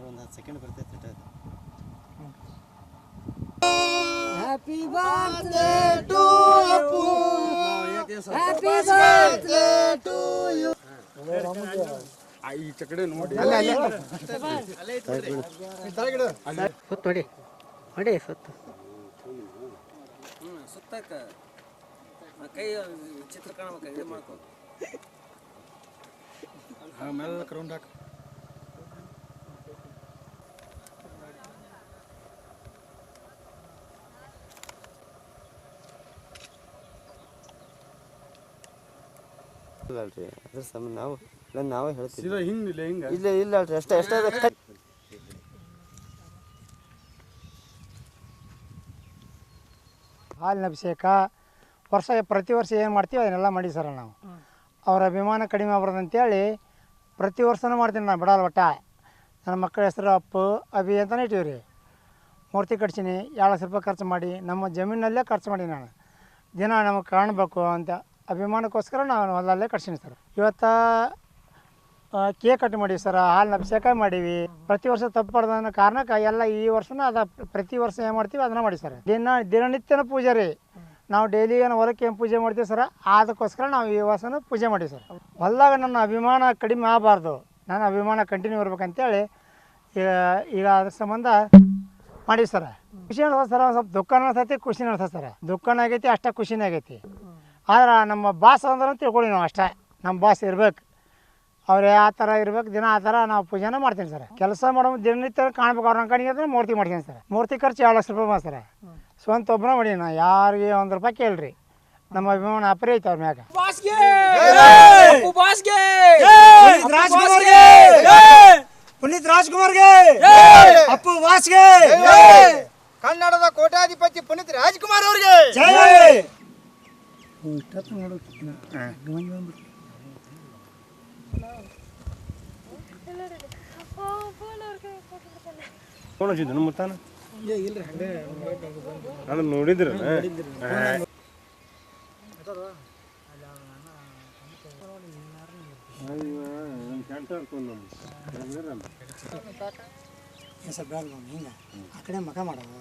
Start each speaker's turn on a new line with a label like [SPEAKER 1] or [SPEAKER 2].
[SPEAKER 1] ಒಂದು 10 ಸೆಕೆಂಡ್ ಬರ್ತೈತೆ.
[SPEAKER 2] Happy birthday to Appu. Happy birthday to you.
[SPEAKER 3] ಈ ಚಕಡೆ ನೋಡಿ
[SPEAKER 2] ಸುತ್ತ ಹೊಡಿ ಹೊಡಿ ಸುತ್ತ
[SPEAKER 4] ಸುತ್ತಕ್ಕ ಕೈ ಚಿತ್ರ ಕಾಣಬೇಕು ಇದು ಮಾಡ್ಕೊ
[SPEAKER 3] ಆಮೇಲೆ ರೌಂಡ್ ಹಾಕ
[SPEAKER 1] ಅಲ್ರಿ ಅದ್ರ ಸಂಬಂಧ ನಾವೇ ಹೇಳ್ತೀವಿ
[SPEAKER 3] ಇಲ್ಲ
[SPEAKER 1] ಇಲ್ಲ ಅಲ್ರಿ ಅಷ್ಟೇ
[SPEAKER 2] ಹಾಲಿನ ಅಭಿಷೇಕ ಪ್ರತಿ ವರ್ಷ ಏನು ಮಾಡ್ತೀವಿ ಅದನ್ನೆಲ್ಲ ಮಾಡಿ ಸರ್ ನಾವು ಅವ್ರ ಅಭಿಮಾನ ಕಡಿಮೆ ಆಗ್ಬಾರ್ದು ಅಂತೇಳಿ ಪ್ರತಿ ವರ್ಷನೂ ಮಾಡ್ತೀನಿ ನಾನು ಬಿಡಲ್ಲ ಒಟ್ಟ ನನ್ನ ಮಕ್ಕಳ ಹೆಸರು ಅಪ್ಪು ಅಭಿ ಅಂತಲೇ ಇಟ್ಟಿವಿ ರೀ ಮೂರ್ತಿ ಕಟ್ಸೀನಿ 2 ಲಕ್ಷ ರೂಪಾಯಿ ಖರ್ಚು ಮಾಡಿ ನಮ್ಮ ಜಮೀನಲ್ಲೇ ಖರ್ಚು ಮಾಡಿ ನಾನು ದಿನ ನಮಗೆ ಕಾಣಬೇಕು ಅಂತ ಅಭಿಮಾನಕ್ಕೋಸ್ಕರ ನಾವು ಹೊಲದಲ್ಲೇ ಕಟ್ಸೀನಿ ಸರ್. ಇವತ್ತು ಕೇಕ್ ಕಟ್ ಮಾಡೀವಿ ಸರ್, ಹಾಲಿನ ಅಭಿಷೇಕ ಮಾಡೀವಿ. ಪ್ರತಿ ವರ್ಷ ತಪ್ಪಬಾರ್ದು ಅನ್ನೋ ಕಾರಣಕ್ಕೆ ಎಲ್ಲ ಈ ವರ್ಷನೂ ಪ್ರತಿ ವರ್ಷ ಏನು ಮಾಡ್ತೀವಿ ಅದನ್ನ ಮಾಡಿ ಸರ್. ದಿನನಿತ್ಯನ ಪೂಜೆ ರೀ, ನಾವು ಡೈಲಿ ಏನು ಹೊರಕ್ಕೆ ಏನು ಪೂಜೆ ಮಾಡ್ತೀವಿ ಸರ್, ಅದಕ್ಕೋಸ್ಕರ ನಾವು ಈ ವರ್ಷನೂ ಪೂಜೆ ಮಾಡೀವಿ ಸರ್. ಹೊಲದಾಗ ನನ್ನ ಅಭಿಮಾನ ಕಡಿಮೆ ಆಗಬಾರ್ದು, ನನ್ನ ಅಭಿಮಾನ ಕಂಟಿನ್ಯೂ ಇರ್ಬೇಕಂತೇಳಿ ಈಗ ಅದ್ರ ಸಂಬಂಧ ಮಾಡೀವಿ ಸರ್. ಖುಷಿ ಅನ್ಸತ್ತೆ ಸರ್, ಒಂದು ಸ್ವಲ್ಪ ದುಃಖ ಅನ್ಸತ್ತೆ, ಖುಷಿ ಅನ್ಸತ್ತೆ ಸರ್. ದುಃಖನ ಆಗೈತಿ ಅಷ್ಟೇ ಖುಷಿನೇ ಆಗೈತಿ. ಆದ್ರೆ ನಮ್ಮ ಬಾಸ್ ಅಂದ್ರೆ ತಿಳ್ಕೊಳ್ಳಿ ನಾವು ಅಷ್ಟೇ, ನಮ್ಮ ಬಾಸ್ ಇರ್ಬೇಕು, ಅವ್ರು ಯಾವ ಥರ ಇರ್ಬೇಕು, ದಿನ ಆ ಥರ ನಾವು ಪೂಜೆನ ಮಾಡ್ತೀನಿ ಸರ್. ಕೆಲಸ ಮಾಡೋ ದಿನನಿತ್ಯ ಕಾಣ್ಬೇಕು ಅವ್ರ ಕಡೆಗೆ ಅಂದ್ರೆ ಮೂರ್ತಿ ಮಾಡ್ತೀನಿ ಸರ್. ಮೂರ್ತಿ ಖರ್ಚು 2 ಲಕ್ಷ ರೂಪಾಯಿ ಮಾಡಿ ಸರ್. ಸ್ವಂತ ಒಬ್ಬನ ಮಾಡಿ ನಾ ಯಾರಿಗೆ 1 ರೂಪಾಯಿ ಕೇಳ್ರಿ, ನಮ್ಮ ಅಭಿಮಾನ ಅಪರಿ ಐತೆ ಅವ್ರ ಮ್ಯಾಗ. ಪುನೀತ್ ರಾಜ್ಕುಮಾರ್ಗೆ, ಅಪ್ಪು ಬಾಸ್ಗೆ,
[SPEAKER 5] ಕನ್ನಡದ ಕೋಟ್ಯಾಧಿಪತಿ ಪುನೀತ್ ರಾಜ್ಕುಮಾರ್ ಅವ್ರಿಗೆ
[SPEAKER 3] ಅದನ್ನ ನೋಡಿದ್ರ
[SPEAKER 2] ಹಿಂಗ ಆ ಕಡೆ ಮಕ ಮಾಡೋದು